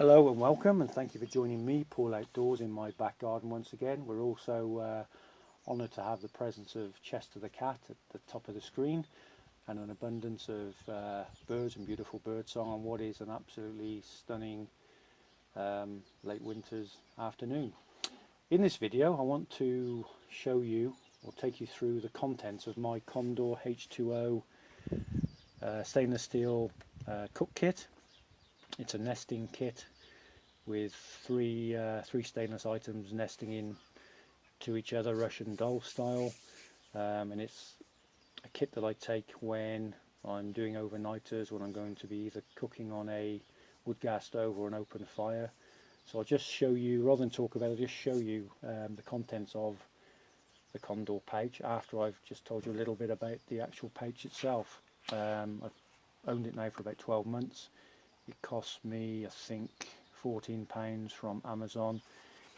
Hello and welcome, and thank you for joining me, Paul Outdoors, in my back garden once again. We're also honoured to have the presence of Chester the cat at the top of the screen, and an abundance of birds and beautiful birdsong on what is an absolutely stunning late winter's afternoon. In this video I want to show you or take you through the contents of my Condor h2o stainless steel cook kit. It's a nesting kit with three stainless items nesting in to each other, Russian doll style, and it's a kit that I take when I'm doing overnighters, when I'm going to be either cooking on a wood gas stove or an open fire. So I'll just show you, rather than talk about it, I'll just show you the contents of the Condor pouch after I've just told you a little bit about the actual pouch itself. I've owned it now for about 12 months. It cost me, I think, £14 from Amazon.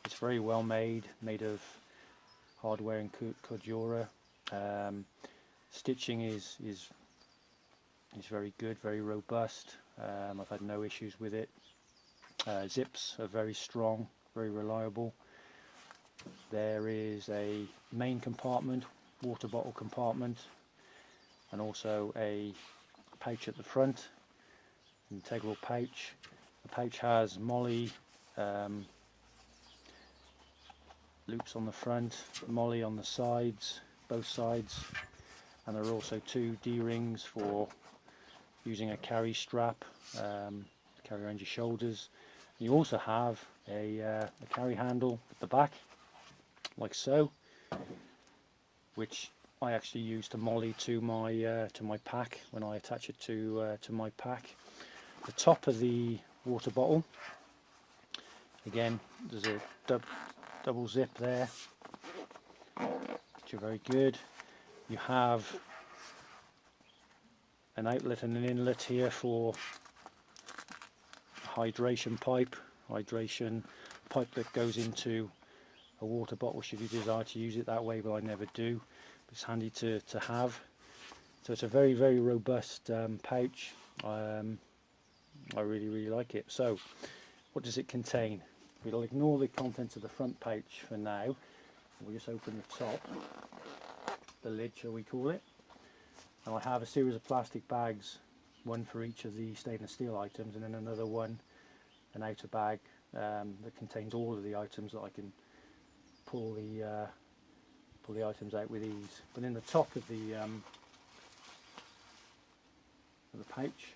It's very well made of hardware and cordura. Stitching is very good, very robust. I've had no issues with it. Zips are very strong, very reliable. There is a main compartment, water bottle compartment, and also a pouch at the front, integral pouch. The pouch has molly loops on the front, molly on the sides, both sides, and there are also two D-rings for using a carry strap, carry around your shoulders. You also have a carry handle at the back, like so, which I actually use to molly to my pack when I attach it to my pack. The top of the water bottle, again, there's a double zip there, which are very good. You have an outlet and an inlet here for hydration pipe that goes into a water bottle should you desire to use it that way, but I never do. It's handy to have. So it's a very, very robust pouch. I really like it. So what does it contain? We'll ignore the contents of the front pouch for now. We'll just open the top, the lid shall we call it, and I have a series of plastic bags, one for each of the stainless steel items, and then another one, an outer bag that contains all of the items that I can pull the items out with ease. But in the top of the pouch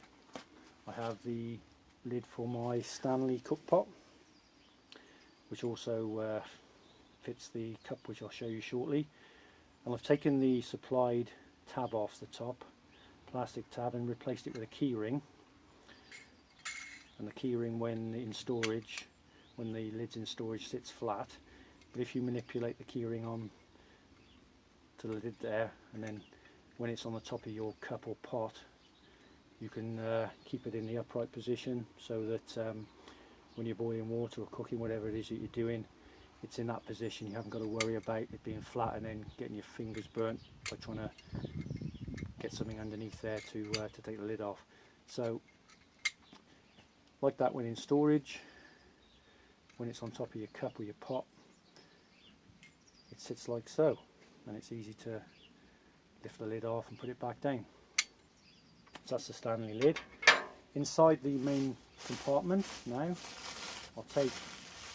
I have the lid for my Stanley Cook Pot, which also fits the cup, which I'll show you shortly. And I've taken the supplied tab off the top, plastic tab, and replaced it with a key ring. And the key ring, when in storage, when the lid's in storage, sits flat. But if you manipulate the key ring on to the lid there, and then when it's on the top of your cup or pot, you can keep it in the upright position, so that when you're boiling water or cooking, whatever it is that you're doing, it's in that position. You haven't got to worry about it being flat and then getting your fingers burnt by trying to get something underneath there to take the lid off. So like that when in storage, when it's on top of your cup or your pot, it sits like so, and it's easy to lift the lid off and put it back down. So that's the Stanley lid. Inside the main compartment now, I'll take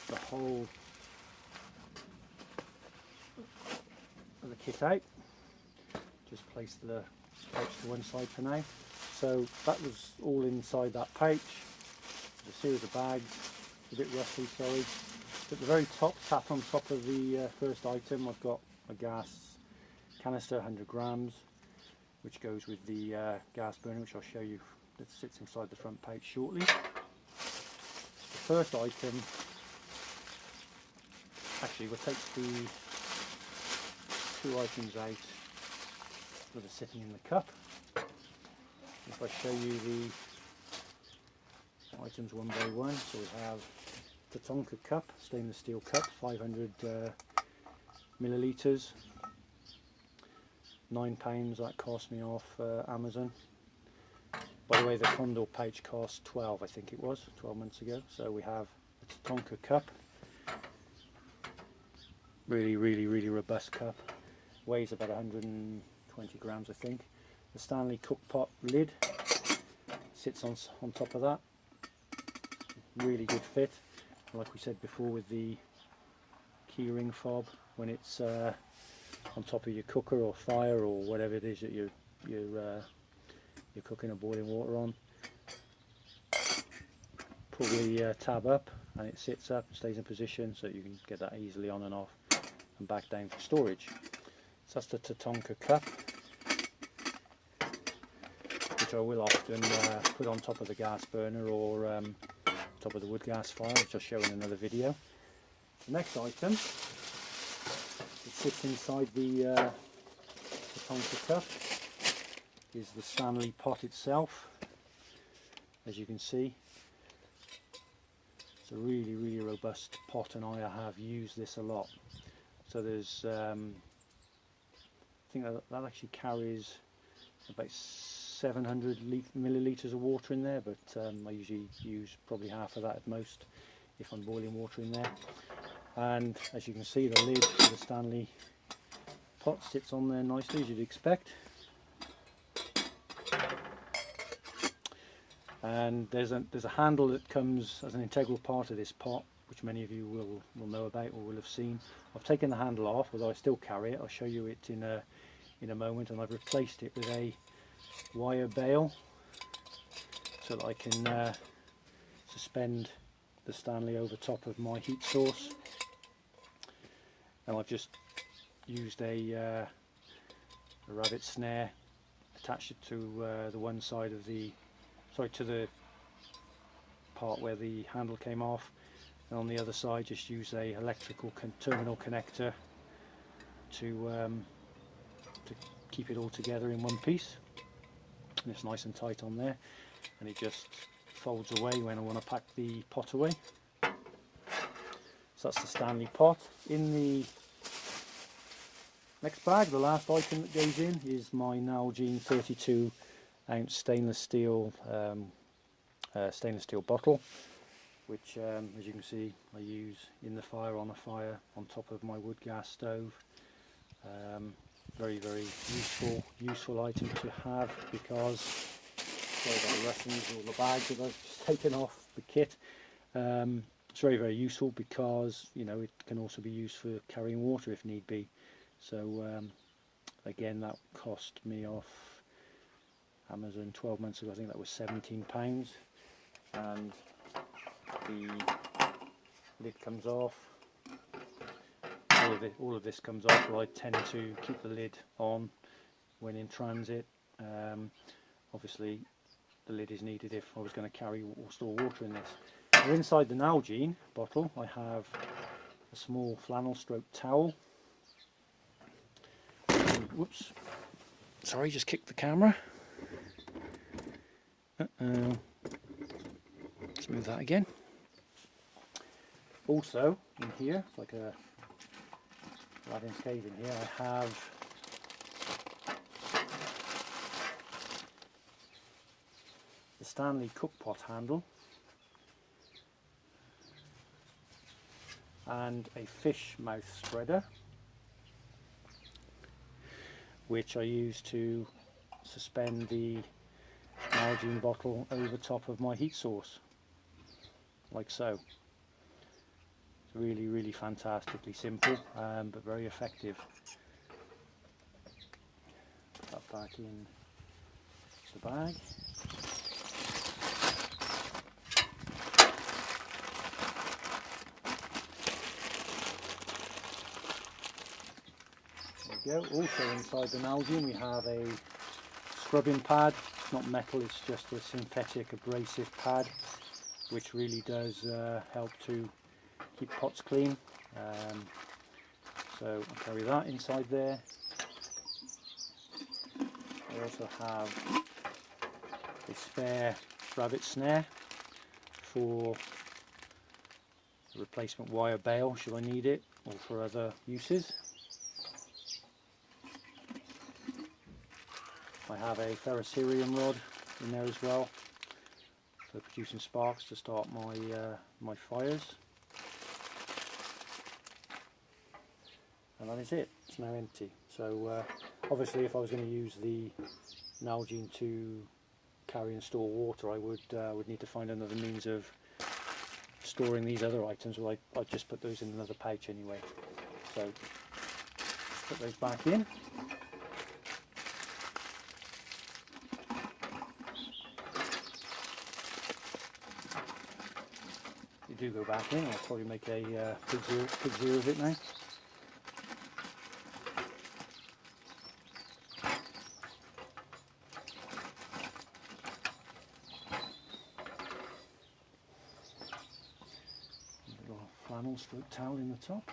the whole of the kit out. Just place the pouch to one side for now. So that was all inside that pouch. There's a series of bags, a bit rusty, sorry. At the very top, sat on top of the first item, I've got a gas canister, 100 grams, which goes with the gas burner, which I'll show you, that sits inside the front pouch shortly. The first item, actually we'll take the two items out that are sitting in the cup. If I show you the items one by one, so we have Tatonka Cup, stainless steel cup, 500 millilitres, £9 that cost me off Amazon. By the way, the Condor pouch cost 12, I think it was, 12 months ago. So we have the Tatonka Cup. Really robust cup. Weighs about 120 grams, I think. The Stanley Cook Pot lid sits on top of that. Really good fit. Like we said before, with the keyring fob, when it's on top of your cooker or fire or whatever it is that you're cooking or boiling water on. Pull the tab up and it sits up and stays in position, so you can get that easily on and off and back down for storage. So that's the Tatonka Cup, which I will often put on top of the gas burner or top of the wood gas fire, which I'll show in another video. The next item, it sits inside the Tatonka Cup, is the Stanley Pot itself. As you can see, it's a really robust pot, and I have used this a lot. So there's I think that actually carries about 700 millilitres of water in there, but I usually use probably half of that at most if I'm boiling water in there. And as you can see, the lid of the Stanley Pot sits on there nicely, as you'd expect. And there's a handle that comes as an integral part of this pot, which many of you will know about or will have seen. I've taken the handle off, although I still carry it. I'll show you it in a moment, and I've replaced it with a wire bail so that I can suspend the Stanley over top of my heat source. And I've just used a rabbit snare, attached it to the one side of to the part where the handle came off, and on the other side just use a electrical terminal connector to keep it all together in one piece. And it's nice and tight on there, and it just folds away when I want to pack the pot away. So that's the Stanley Pot. In the next bag, the last item that goes in is my Nalgene 32-ounce stainless steel bottle, which as you can see I use in the fire, on a fire, on top of my wood gas stove. Very useful item to have, because sorry about the rustlings or the bag that I've just taken off the kit. It's very useful because, you know, it can also be used for carrying water if need be. So again, that cost me off Amazon 12 months ago. I think that was £17, and the lid comes off. All of this comes off, but I tend to keep the lid on when in transit. Obviously the lid is needed if I was going to carry or store water in this. Now, inside the Nalgene bottle I have a small flannel stroke towel. Whoops, sorry, just kicked the camera. Let's move that again. Also in here, it's like a Aladdin's cave in here, I have the Stanley Cook Pot handle and a fish mouth spreader, which I use to suspend the Nalgene bottle over top of my heat source, like so. It's really fantastically simple, but very effective. Put that back in the bag. There we go. Also inside the Nalgene we have a scrubbing pad. It's not metal, it's just a synthetic abrasive pad, which really does help to keep pots clean. So I'll carry that inside there. I also have a spare rabbit snare for the replacement wire bail should I need it, or for other uses. I have a ferrocerium rod in there as well, for producing sparks to start my my fires. And that is it. It's now empty. So obviously, if I was going to use the Nalgene to carry and store water, I would need to find another means of storing these other items. Well, I'd just put those in another pouch anyway. So put those back in. You do go back in. I'll probably make a big zero of it now. Flannel stroke towel in the top,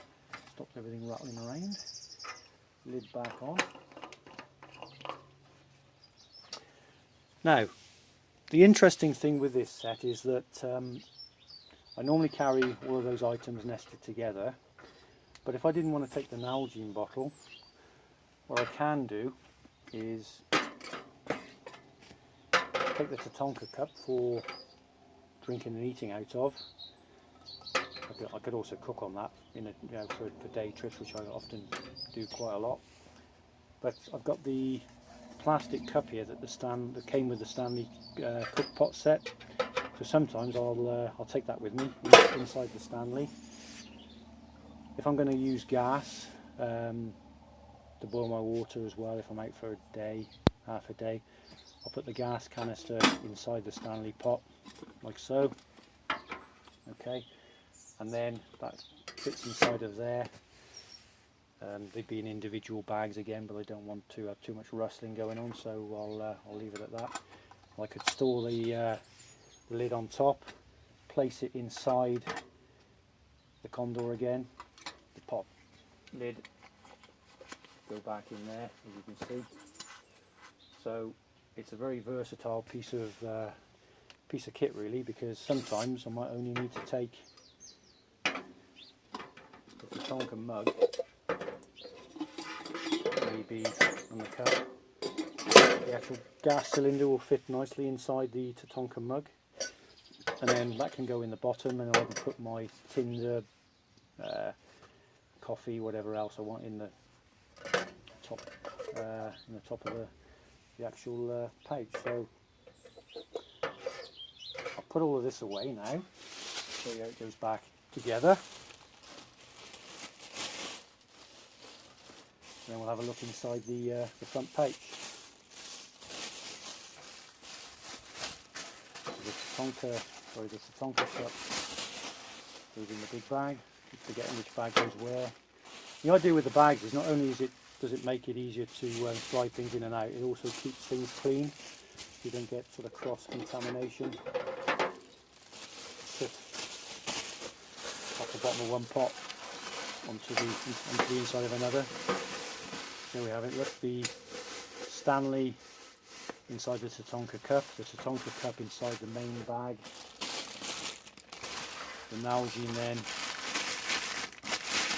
stops everything rattling around. Lid back on. Now, the interesting thing with this set is that I normally carry all of those items nested together, but if I didn't want to take the Nalgene bottle, what I can do is take the Tatonka Cup for drinking and eating out of. I could also cook on that for day trips, which I often do quite a lot. But I've got the plastic cup here that came with the Stanley Cook Pot set. So sometimes I'll take that with me inside the Stanley. If I'm going to use gas to boil my water as well, if I'm out for a day, half a day, I'll put the gas canister inside the Stanley pot, like so. Okay. And then that fits inside of there. They'd be in individual bags again, but I don't want to have too much rustling going on, so I'll leave it at that. I could store the lid on top, place it inside the Condor again, the pot lid go back in there, as you can see. So it's a very versatile piece of kit really, because sometimes I might only need to take the Tatonka mug, maybe on the cup. The actual gas cylinder will fit nicely inside the Tatonka mug, and then that can go in the bottom, and I can put my tinder, coffee, whatever else I want in the top of the actual pouch. So I'll put all of this away now, show you how it goes back together. Then we'll have a look inside the front pouch. The Tatonka Cup goes in the big bag. Keep forgetting which bag goes where. The idea with the bags is not only does it make it easier to slide things in and out, it also keeps things clean. You don't get sort of cross contamination. Sit off the bottom of one pot onto the inside of another. There we have it. Look, the Stanley inside the Tatonka Cup, the Tatonka Cup inside the main bag, the Nalgene then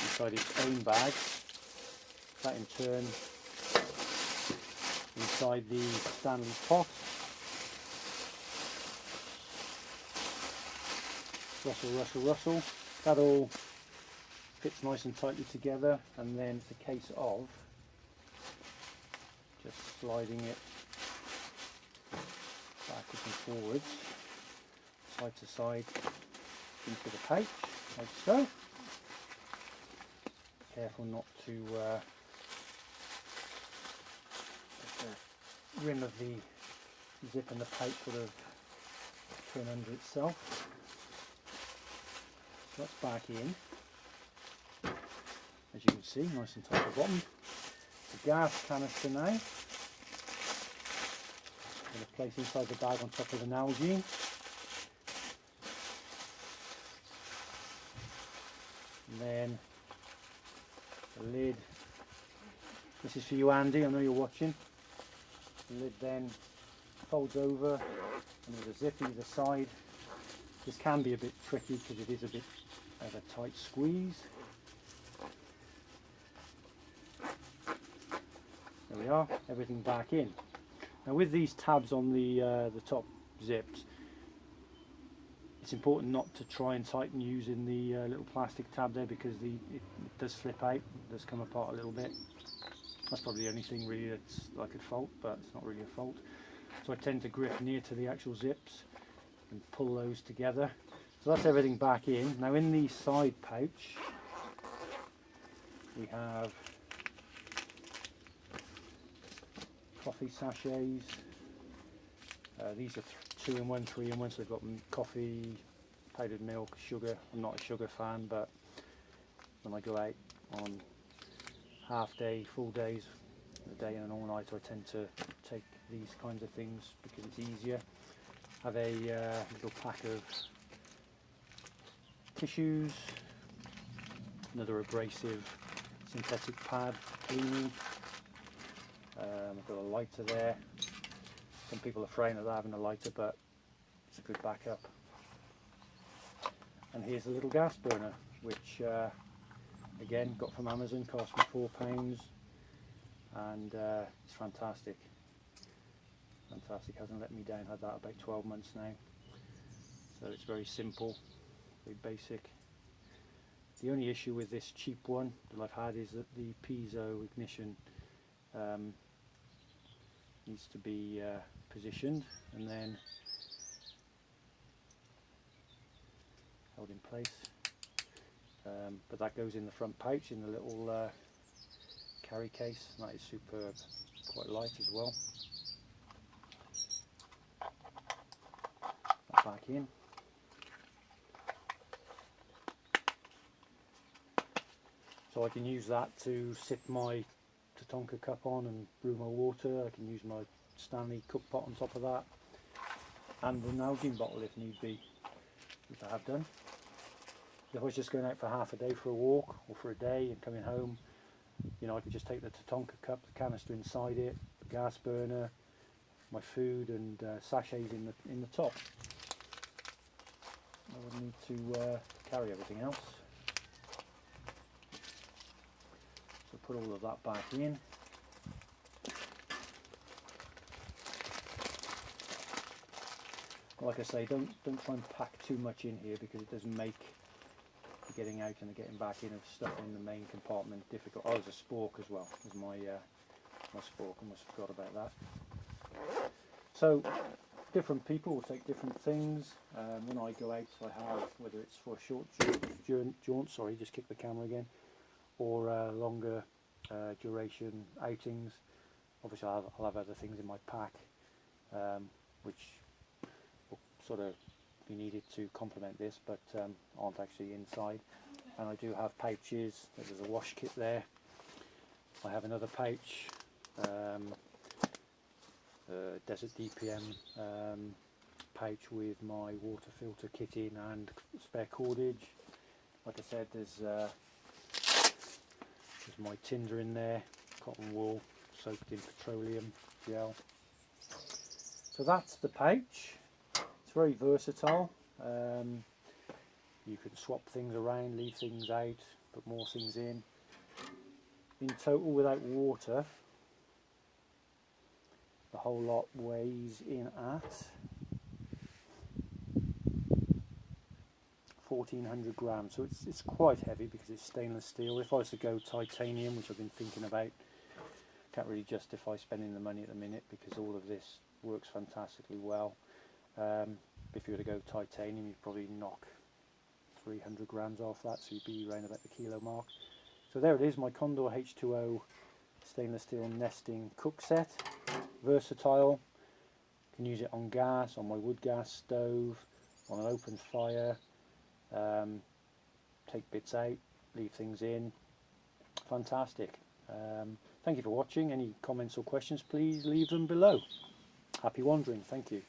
inside its own bag, that in turn inside the Stanley Pot. Rustle, rustle, rustle. That all fits nice and tightly together, and then it's a case of just sliding it backwards and forwards, side to side into the pouch, like so. Careful not to let the rim of the zip in the pouch sort of turn under itself. So that's back in, as you can see, nice and tight at the bottom. The gas canister now, I'm going to place inside the bag on top of the Nalgene. And then the lid, this is for you Andy, I know you're watching. The lid then folds over and there's a zip either side. This can be a bit tricky because it is a bit of a tight squeeze. There we are, everything back in. Now with these tabs on the top zips, it's important not to try and tighten using the little plastic tab there, because it does slip out, it does come apart a little bit. That's probably the only thing really that's like at fault, but it's not really a fault. So I tend to grip near to the actual zips and pull those together. So that's everything back in. Now in the side pouch we have coffee sachets. These are 2-in-1, 3-in-1, so they've got coffee, powdered milk, sugar. I'm not a sugar fan, but when I go out on half day, full days, a day and an all-nighter, I tend to take these kinds of things because it's easier. Have a little pack of tissues, another abrasive synthetic pad for cleaning. I've got a lighter there. Some people are afraid of having a lighter, but it's a good backup. And here's a little gas burner, which again got from Amazon, cost me £4, and it's fantastic. Fantastic, hasn't let me down. Had that about 12 months now. So it's very simple, very basic. The only issue with this cheap one that I've had is that the piezo ignition needs to be positioned and then held in place, but that goes in the front pouch in the little carry case, and that is superb, quite light as well. That back in. So I can use that to sip my Tatonka Cup on and brew my water. I can use my Stanley Cook Pot on top of that, and the Nalgene bottle if need be, which I have done. If I was just going out for half a day for a walk or for a day and coming home, you know, I could just take the Tatonka Cup, the canister inside it, the gas burner, my food and sachets in the top. I would need to carry everything else. So put all of that back in. Like I say, don't try and pack too much in here, because it does make the getting out and the getting back in of stuff in the main compartment difficult. Oh, there's a Spork as well. There's my Spork. I must have forgot about that. So different people will take different things. When I go out, I have, whether it's for a short jaunt, sorry, just kick the camera again, or longer duration outings. Obviously I'll have other things in my pack, which will sort of be needed to complement this, but aren't actually inside. And I do have pouches. There's a wash kit there. I have another pouch, Desert DPM pouch with my water filter kit in and spare cordage. Like I said, there's my tinder in there, cotton wool soaked in petroleum gel. So that's the pouch. It's very versatile. You can swap things around, leave things out, put more things in. In total, without water, the whole lot weighs in at 1400 grams, so it's quite heavy because it's stainless steel. If I was to go titanium, which I've been thinking about, can't really justify spending the money at the minute because all of this works fantastically well. If you were to go titanium, you'd probably knock 300 grams off that, so you'd be around about the kilo mark. So there it is, my Condor h2o stainless steel nesting cook set. Versatile, can use it on gas, on my wood gas stove, on an open fire, take bits out, leave things in. Fantastic. Thank you for watching. Any comments or questions, please leave them below. Happy wandering. Thank you.